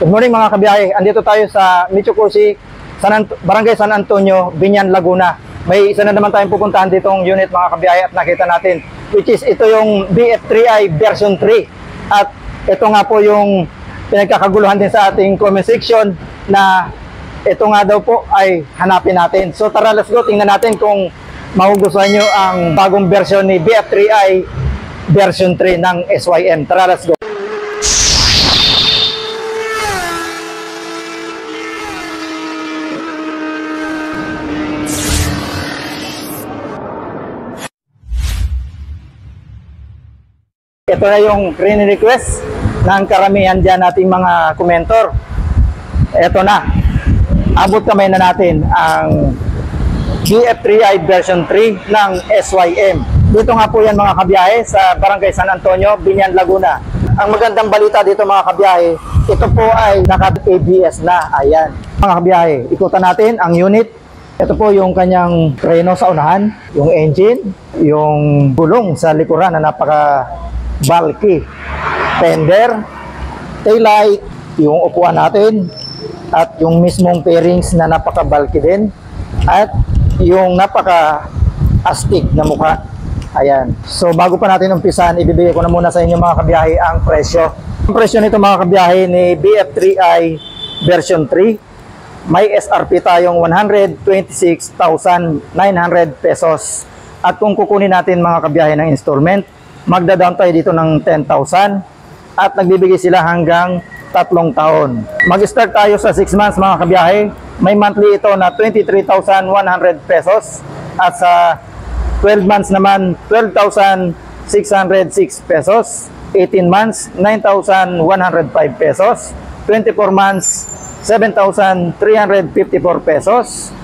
Good morning mga kabiyahe. Andito tayo sa Michocosi, Barangay San Antonio, Biñan, Laguna. May isa na naman tayong pupuntahan ditong unit mga kabiyahe at nakita natin, which is ito yung BF3i version 3. At ito nga po yung pinagkakaguluhan din sa ating comment section na ito nga daw po ay hanapin natin. So tara, let's go. Tingnan natin kung magugustuhan nyo ang bagong version ni BF3i version 3 ng SYM. Tara, let's go. Ito na yung request ng karamihan dyan nating mga komentor. Ito na. Abot kamay na natin ang BF3i version 3 ng SYM. Dito nga po yan mga kabiyahe sa Barangay San Antonio, Biñan, Laguna. Ang magandang balita dito mga kabiyahe, ito po ay naka-ABS na. Ayan. Mga kabiyahe, ikutan natin ang unit. Ito po yung kanyang preno sa unahan, yung engine, yung gulong sa likuran na napaka-bulky, fender, taillight, yung upuan natin, at yung mismong fairings na napaka-bulky din, at yung napaka-astig na mukha. Ayan. So bago pa natin umpisan, ibibigay ko na muna sa inyo mga kabiyahe ang presyo. Ang presyo nito mga kabiyahe ni BF3i version 3, may SRP tayong 126,900 pesos. At kung kukunin natin mga kabiyahe ng installment, magda-down tayo dito ng 10,000 at nagbibigay sila hanggang 3 taon. Mag-start tayo sa 6 months mga kabiyahe. May monthly ito na 23,100 pesos at sa 12 months naman 12,606 pesos. 18 months 9,105 pesos. 24 months 7,354 pesos.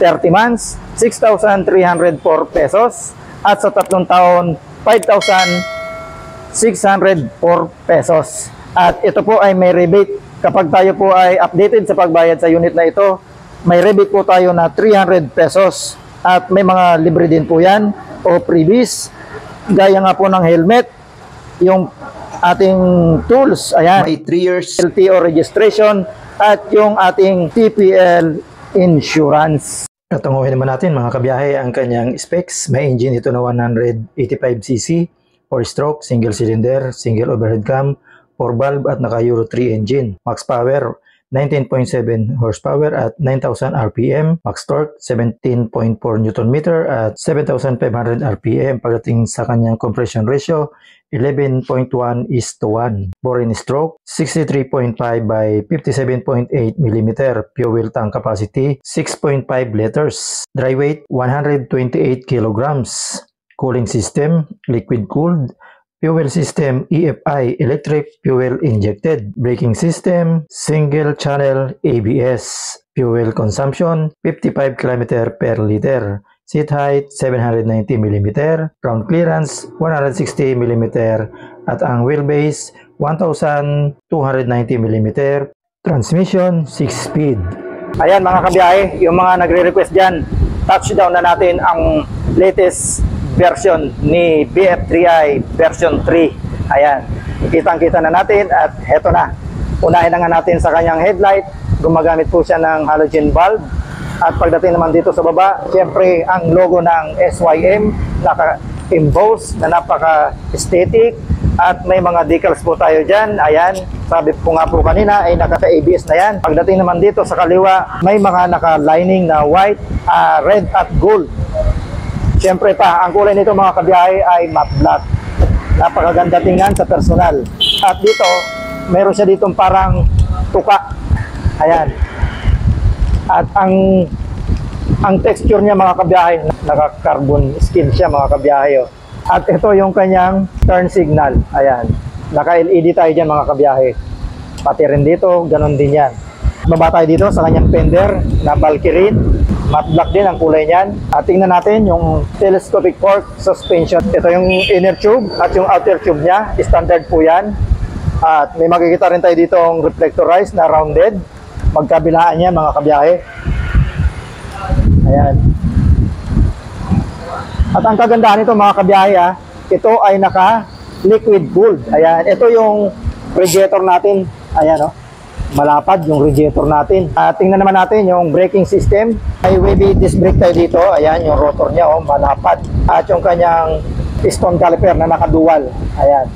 30 months 6,304 pesos at sa 3 taon 5,604 pesos. At ito po ay may rebate. Kapag tayo po ay updated sa pagbayad sa unit na ito, may rebate po tayo na 300 pesos. At may mga libre din po yan o freebies. Gaya nga po ng helmet, yung ating tools, ayan, may 3 years LTO registration at yung ating TPL insurance. Katunguhin naman natin mga kabiyahe ang kanyang specs. May engine ito na 185cc, 4-stroke, single cylinder, single overhead cam, 4 valve at naka Euro 3 engine. Max power 19.7 horsepower at 9,000 RPM. Max torque 17.4 Nm at 7,500 RPM. Pagdating sa kanyang compression ratio 11.1:1. Bore in stroke 63.5 by 57.8 mm. Fuel tank capacity 6.5 liters. Dry weight 128 kilograms. Cooling system liquid cooled. Fuel system EFI, electric fuel injected. Braking system single channel ABS. Fuel consumption 55 km per liter. Seat height 790 mm. Ground clearance 160 mm. At ang wheelbase 1,290 mm. Transmission 6-speed. Ayan mga kabiyahe, yung mga nagre-request dyan, touchdown na natin ang latest version ni BF3i version 3. Ayan, kitang-kita na natin at heto na. Unahin na nga natin sa kanyang headlight. Gumagamit po siya ng halogen bulb. At pagdating naman dito sa baba, siyempre ang logo ng SYM naka-emboss na napaka-aesthetic. At may mga decals po tayo dyan. Ayan, sabi po nga po kanina ay naka-ABS na yan. Pagdating naman dito sa kaliwa, may mga naka-lining na white, red at gold. Siyempre pa, ang kulay nito mga kabiyahe ay matte black. Napakaganda tingnan sa personal. At dito, meron siya ditong parang tuka. Ayan. At ang texture niya mga kabiyahe, naka-carbon skin siya mga kabiyahe. Oh. At ito yung kanyang turn signal. Ayan. Naka-LED tayo dyan mga kabiyahe. Pati rin dito, ganun din yan. Baba tayo dito sa kanyang fender na bulky rin. Matte black din ang kulay niyan. At tingnan natin yung telescopic fork suspension. Ito yung inner tube at yung outer tube niya. Standard po yan. At may makikita rin tayo dito ang reflectorized na rounded. Magkabilaan yan mga kabiyahe. Ayan. At ang kagandahan nito mga kabiyahe, ito ay naka liquid cooled. Ayan. Ito yung radiator natin. Ayan, oh. malapad yung radiator natin. Tingnan naman natin yung braking system. May wavy disc brake tayo dito. Ayan, yung rotor niya, malapad. At yung kanyang piston caliper na nakadual. Ayan.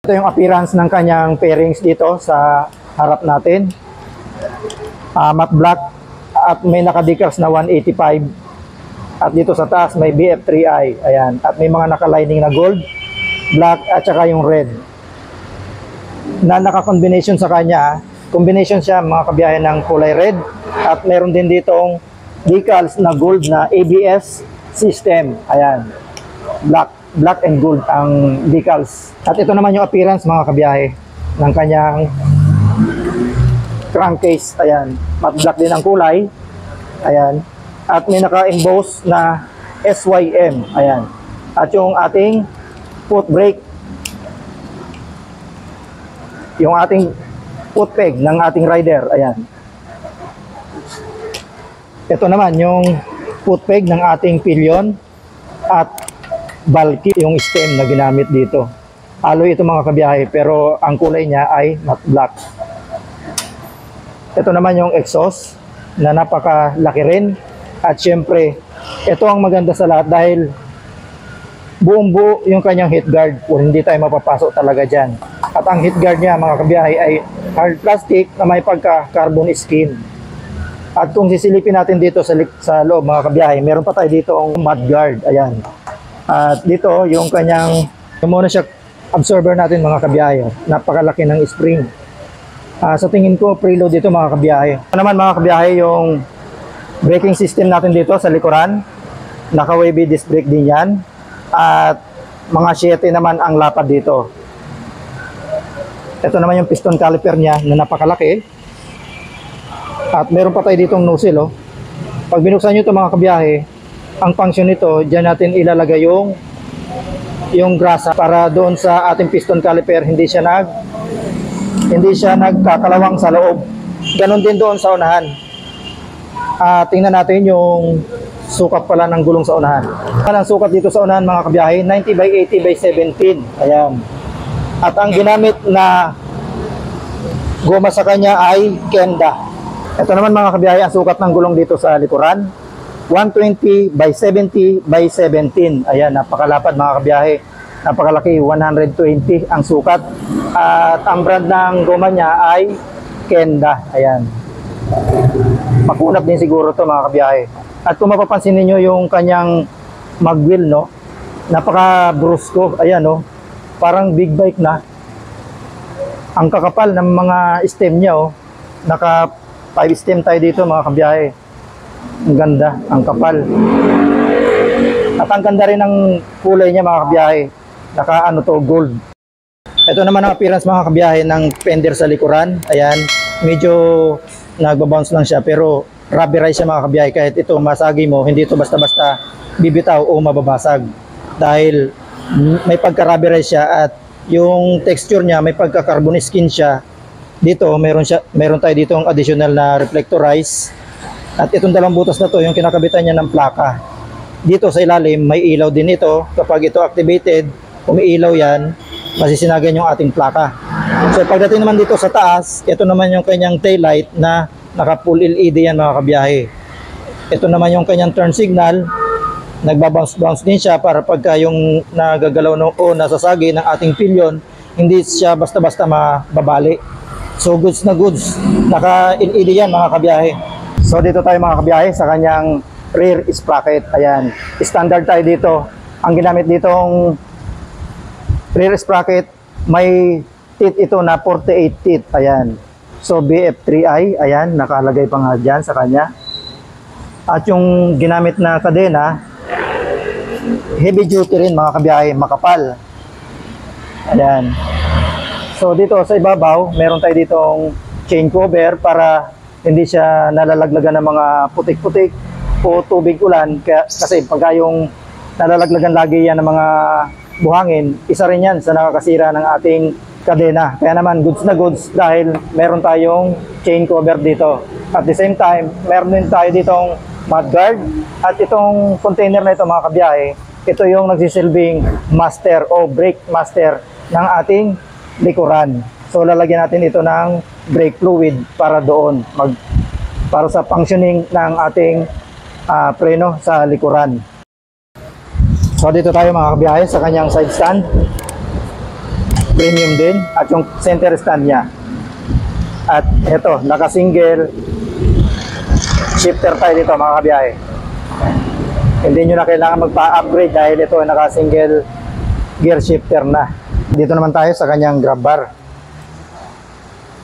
Ito yung appearance ng kanyang fairings dito sa harap natin. Matte black at may naka-decals na 185. At dito sa taas may BF3i. Ayan. At may mga naka-lining na gold, black at saka yung red. Na naka-combination sa kanya. Combination siya mga kabiyahe ng kulay red. At meron din ditong decals na gold na ABS system. Ayan. Black and gold ang decals. At ito naman yung appearance mga kabiyahe ng kanyang crankcase. Ayan. Matte black din ang kulay. Ayan. At may naka-emboss na SYM. Ayan. At yung ating foot brake. Yung ating foot peg ng ating rider. Ayan. Ito naman yung foot peg ng ating pillion at bulky yung stem na ginamit dito. Alloy ito mga kabiyahe pero ang kulay niya ay matte black. Ito naman yung exhaust na napakalaki rin. At syempre, ito ang maganda sa lahat dahil buong buo yung kanyang heat guard o hindi tayo mapapasok talaga dyan. At ang heat guard niya mga kabiyahe ay hard plastic na may pagka-carbon skin. At kung sisilipin natin dito sa loob mga kabiyahe, meron pa tayo dito ang mud guard. Ayan. At dito yung kanyang monoshock absorber natin mga kabiyahe. Napakalaki ng spring. Sa tingin ko preload dito mga kabiyahe. Ito naman mga kabiyahe yung braking system natin dito sa likuran. Naka-wavy disc brake din yan. At mga 7 naman ang lapad dito. Ito naman yung piston caliper niya na napakalaki. At meron pa tayo ditong nozzle. Pag binuksan nyo ito mga kabiyahe, ang function nito, dyan natin ilalagay yung grasa para doon sa ating piston caliper hindi siya nagkakalawang sa loob. Ganon din doon sa unahan. Tingnan natin yung sukat pala ng gulong sa unahan. Ang sukat dito sa unahan mga kabiyahe, 90 by 80 by 17. Ayan. At ang ginamit na goma sa kanya ay Kenda. Ito naman mga kabiyahe, ang sukat ng gulong dito sa likuran, 120 by 70 by 17. Ayan, napakalapad mga kabiyahe. Napakalaki, 120 ang sukat. At ang brand ng goma niya ay Kenda. Ayan. Makunap din siguro to mga kabiyahe. At kung mapapansin niyo yung kanyang magwheel, no? Napaka-brusko. Ayan, no? Parang big bike na. Ang kakapal ng mga stem niya, oh. Naka 5 stem tayo dito mga kabiyahe. Ang ganda, ang kapal. At ang ganda rin ng kulay niya mga kabiyahe. Naka gold. Ito naman ang appearance mga kabiyahe ng fender sa likuran. Ayan, medyo nagbabounce lang siya pero rubberized siya mga kabiyahe. Kahit ito masagi mo, hindi ito basta-basta bibitaw o mababasag. Dahil may pagka-rubberized siya at yung texture niya may pagka-carbon skin siya. Dito meron tayo dito ang additional na reflectorize. At itong dalawang butas na to yung kinakabitan niya ng plaka. Dito sa ilalim may ilaw din ito. Kapag ito activated, umiilaw yan, masisinagan yung ating plaka. So pagdating naman dito sa taas, ito naman yung kanyang taillight na naka full LED yan mga kabiyahe. Ito naman yung kanyang turn signal. Nagbabounce din siya para pagka yung nagagalaw o nasasagi ng ating pillion, hindi siya basta-basta mababali. So goods na goods. Naka LED yan mga kabiyahe. So dito tayo mga kabiyahe sa kanyang rear sprocket. Ayan. Standard tayo dito. Ang ginamit ditong rear sprocket, may teeth ito na 48 teeth. Ayan. So BF3i, ayan, nakalagay pa nga dyan sa kanya. At yung ginamit na kadena, heavy duty rin mga kabiyahe, makapal. Ayan. So dito sa ibabaw, meron tayo ditong chain cover para hindi siya nalalaglagan ng mga putik-putik o tubig ulan. Kasi pagka yung nalalaglagan lagi yan ng mga buhangin, isa rin yan sa nakakasira ng ating kadena. Kaya naman goods na goods dahil meron tayong chain cover dito. At the same time, meron din tayo ditong mudguard. At itong container na ito mga kabiyahe, ito yung nagsisilbing master o brake master ng ating likuran. So lalagyan natin ito ng brake fluid para doon, para sa functioning ng ating preno sa likuran. So dito tayo mga kabiyahe sa kanyang side stand. Premium din at yung center stand niya. At ito, naka-single shifter tayo dito mga kabiyahe. Hindi nyo na kailangan magpa-upgrade dahil ito naka-single gear shifter na. Dito naman tayo sa kanyang grab bar.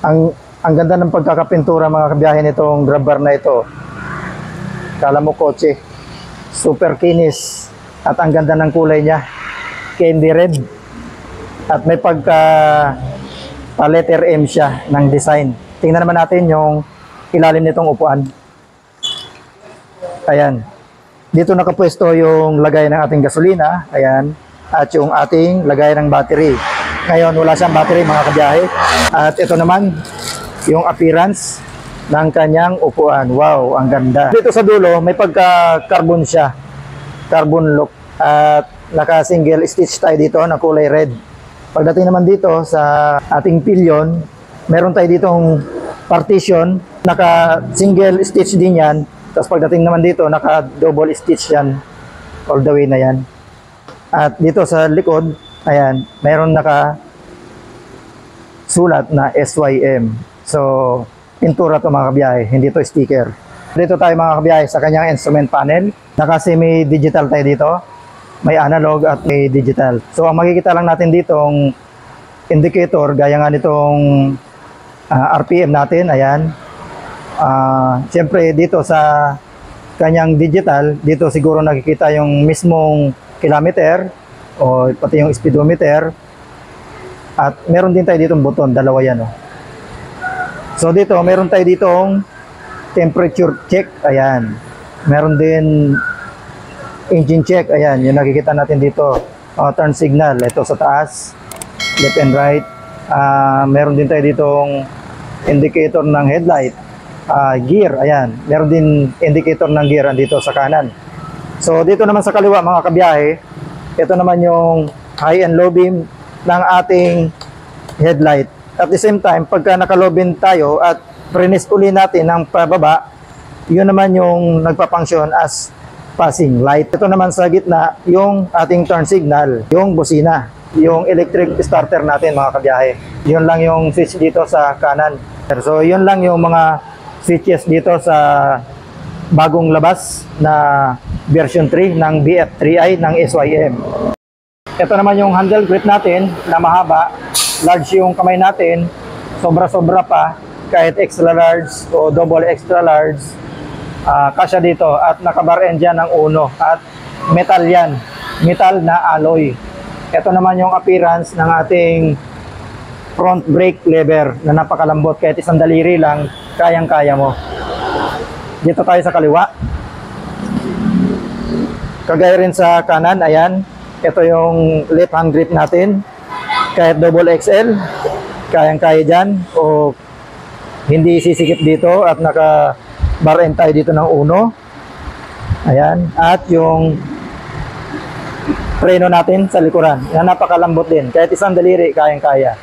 Ang ganda ng pagkakapintura mga kabiyahe nitong grab bar na ito. Kala mo kotse. Super kinis. At ang ganda ng kulay niya. Candy red. At may pagka letter M siya ng design. Tingnan naman natin yung ilalim nitong upuan. Ayan. Dito nakapwesto yung lagay ng ating gasolina. Ayan. At yung ating lagay ng battery. Ngayon wala siyang battery mga kabiyahe. At ito naman yung appearance ng kanyang upuan. Wow, ang ganda. Dito sa dulo may pagka-carbon siya. Carbon look. At naka-single stitch tayo dito na kulay red. Pagdating naman dito sa ating pillion, meron tayo ditong partition, naka-single stitch din yan. Tapos pagdating naman dito, naka-double stitch yan. All the way na yan. At dito sa likod, ayan, meron naka-sulat na SYM. So, pintura to mga kabiyahe, hindi to sticker. Dito tayo mga kabiyahe sa kanyang instrument panel. Naka-semi-digital tayo dito. May analog at may digital. So ang makikita lang natin ditong indicator gaya nga nitong RPM natin, ayan. Siyempre dito sa kanyang digital, dito siguro nakikita yung mismong kilometer o pati yung speedometer. At meron din tayo ditong buton, dalawa yan. Oh. So dito, meron tayo ditong temperature check, ayan. Meron din engine check, ayan, yung nakikita natin dito. Turn signal, ito sa taas, left and right. Meron din tayo ditong indicator ng headlight. Gear, ayan, meron din indicator ng gear dito sa kanan. So dito naman sa kaliwa mga kabiyahe, ito naman yung high and low beam ng ating headlight. At the same time, pagka naka-low beam tayo at prenis uli natin ng pababa, yun naman yung nagpa-function as passing light. Ito naman sa gitna, yung ating turn signal, yung busina, yung electric starter natin mga kabiyahe. Yun lang yung switch dito sa kanan. So yun lang yung mga switches dito sa bagong labas na version 3 ng BF3i ng SYM. Ito naman yung handle grip natin na mahaba, large yung kamay natin, sobra-sobra pa, kahit extra large o double extra large. Kasya dito at nakabar end dyan ng uno at metal yan, metal na alloy. Ito naman yung appearance ng ating front brake lever na napakalambot, kahit isang daliri lang kayang-kaya mo. Dito tayo sa kaliwa, kagaya rin sa kanan, ayan, ito yung left hand grip natin, kahit double XL kayang-kaya dyan o hindi sisikip dito at naka bar end tayo dito ng uno. Ayan. At yung preno natin sa likuran. Yan, napakalambot din. Kahit isang daliri, kayang-kaya.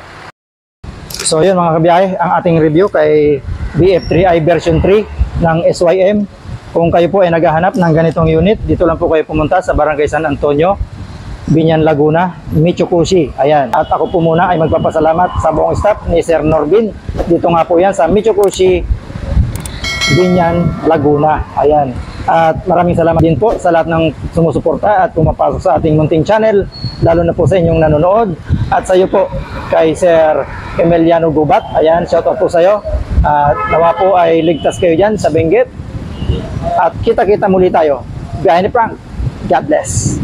So yun mga kabiyahe, ang ating review kay BF3i version 3 ng SYM. Kung kayo po ay naghahanap ng ganitong unit, dito lang po kayo pumunta sa Barangay San Antonio, Binyan, Laguna, Michokushi. Ayan. At ako po muna ay magpapasalamat sa buong staff ni Sir Norbin. Dito nga po yan sa Michokushi, Binyan, Laguna. Ayan. At maraming salamat din po sa lahat ng sumusuporta at pumapasok sa ating munting channel, lalo na po sa inyong nanonood. At sa iyo po, kay Sir Emiliano Gubat. Ayan, shoutout po sa iyo. At nawa po ay ligtas kayo dyan sa Benguet. At kita-kita muli tayo. Behind the prank. God bless.